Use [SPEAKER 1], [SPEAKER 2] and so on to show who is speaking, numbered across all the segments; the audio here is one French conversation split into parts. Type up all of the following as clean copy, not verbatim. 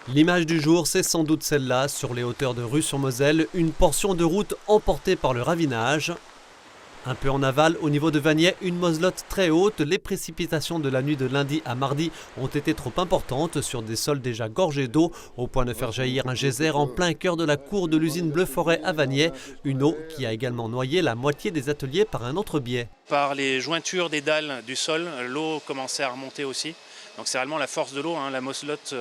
[SPEAKER 1] L'image du jour, c'est sans doute celle-là, sur les hauteurs de Rue-sur-Moselle, une portion de route emportée par le ravinage. Un peu en aval, au niveau de Vagney, une moselotte très haute. Les précipitations de la nuit de lundi à mardi ont été trop importantes sur des sols déjà gorgés d'eau, au point de faire jaillir un geyser en plein cœur de la cour de l'usine Bleu Forêt à Vagney. Une eau qui a également noyé la moitié des ateliers par un autre biais.
[SPEAKER 2] Par les jointures des dalles du sol, l'eau commençait à remonter aussi. Donc c'est vraiment la force de l'eau, hein. La moselotte,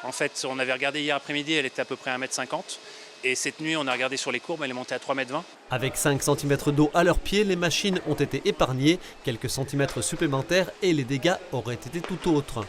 [SPEAKER 2] en fait, on avait regardé hier après-midi, elle était à peu près 1,50 m. Et cette nuit, on a regardé sur les courbes, elle est montée à 3,20 m.
[SPEAKER 1] Avec 5 cm d'eau à leurs pieds, les machines ont été épargnées. Quelques centimètres supplémentaires et les dégâts auraient été tout autres.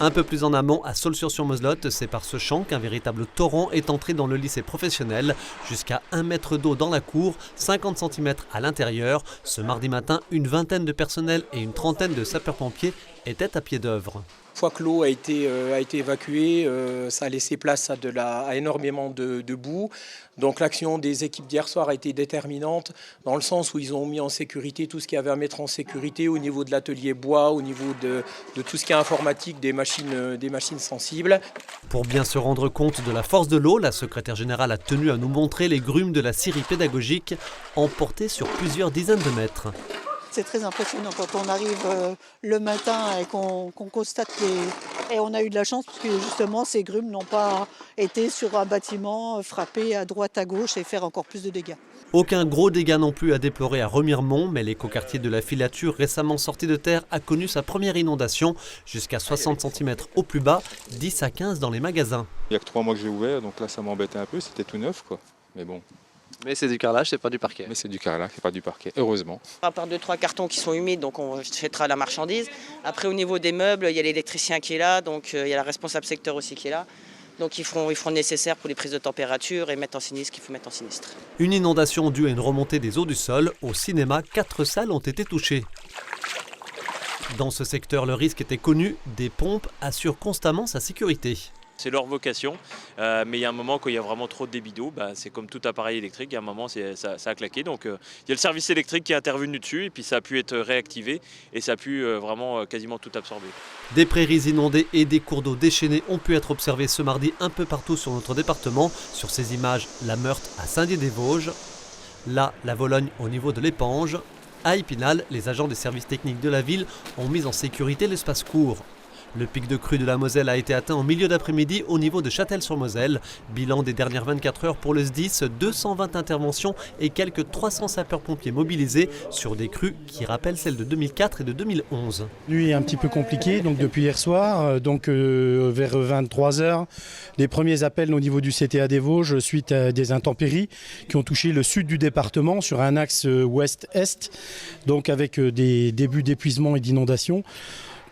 [SPEAKER 1] Un peu plus en amont, à Saulxures-sur-Moselotte, c'est par ce champ qu'un véritable torrent est entré dans le lycée professionnel. Jusqu'à 1 mètre d'eau dans la cour, 50 cm à l'intérieur. Ce mardi matin, une vingtaine de personnels et une trentaine de sapeurs-pompiers étaient à pied d'œuvre.
[SPEAKER 3] Une fois que l'eau a été évacuée, ça a laissé place à énormément de boue. Donc l'action des équipes d'hier soir a été déterminante dans le sens où ils ont mis en sécurité tout ce qu'il y avait à mettre en sécurité au niveau de l'atelier bois, au niveau de tout ce qui est informatique, des machines sensibles.
[SPEAKER 1] Pour bien se rendre compte de la force de l'eau, la secrétaire générale a tenu à nous montrer les grumes de la scierie pédagogique emportées sur plusieurs dizaines de mètres.
[SPEAKER 4] C'est très impressionnant quand on arrive le matin et qu'on constate Et on a eu de la chance parce que justement ces grumes n'ont pas été sur un bâtiment frappé à droite à gauche et faire encore plus de dégâts.
[SPEAKER 1] Aucun gros dégât non plus à déplorer à Remiremont, mais l'écoquartier de la Filature, récemment sorti de terre, a connu sa première inondation, jusqu'à 60 cm au plus bas, 10 à 15 dans les magasins.
[SPEAKER 5] Il n'y a que 3 mois que j'ai ouvert, donc là ça m'embêtait un peu, c'était tout neuf quoi, mais bon.
[SPEAKER 6] Mais c'est du carrelage, c'est pas du parquet.
[SPEAKER 5] Mais c'est du carrelage, c'est pas du parquet, heureusement.
[SPEAKER 7] À part 2-3 cartons qui sont humides, donc on jettera la marchandise. Après, au niveau des meubles, il y a l'électricien qui est là, donc il y a la responsable secteur aussi qui est là. Donc ils feront le nécessaire pour les prises de température et mettre en sinistre ce qu'il faut mettre en sinistre.
[SPEAKER 1] Une inondation due à une remontée des eaux du sol. Au cinéma, 4 salles ont été touchées. Dans ce secteur, le risque était connu. Des pompes assurent constamment sa sécurité.
[SPEAKER 8] C'est leur vocation, mais il y a un moment quand il y a vraiment trop de débit d'eau, c'est comme tout appareil électrique, il y a un moment ça a claqué. Donc il y a le service électrique qui est intervenu dessus et puis ça a pu être réactivé et ça a pu vraiment quasiment tout absorber.
[SPEAKER 1] Des prairies inondées et des cours d'eau déchaînés ont pu être observés ce mardi un peu partout sur notre département. Sur ces images, la Meurthe à Saint-Dié-des-Vosges, là la Vologne au niveau de l'Épange. À Épinal, les agents des services techniques de la ville ont mis en sécurité l'espace court. Le pic de crue de la Moselle a été atteint en milieu d'après-midi au niveau de Châtel-sur-Moselle. Bilan des dernières 24 heures pour le SDIS, 220 interventions et quelques 300 sapeurs-pompiers mobilisés sur des crues qui rappellent celles de 2004 et de 2011.
[SPEAKER 9] Nuit est un petit peu compliquée, donc depuis hier soir, vers 23 h, les premiers appels au niveau du CTA des Vosges suite à des intempéries qui ont touché le sud du département sur un axe ouest-est, donc avec des débuts d'épuisement et d'inondation,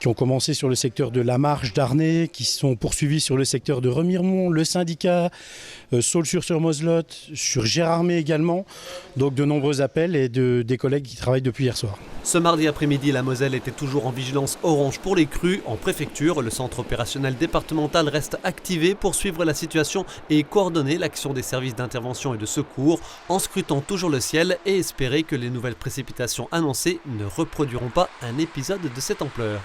[SPEAKER 9] qui ont commencé sur le secteur de La Marche, d'Arnay, qui sont poursuivis sur le secteur de Remiremont, le syndicat, Saulxures-sur-Moselotte, sur Gérardmer également. Donc de nombreux appels et des collègues qui travaillent depuis hier soir.
[SPEAKER 1] Ce mardi après-midi, la Moselle était toujours en vigilance orange pour les crues. En préfecture, le centre opérationnel départemental reste activé pour suivre la situation et coordonner l'action des services d'intervention et de secours en scrutant toujours le ciel et espérer que les nouvelles précipitations annoncées ne reproduiront pas un épisode de cette ampleur.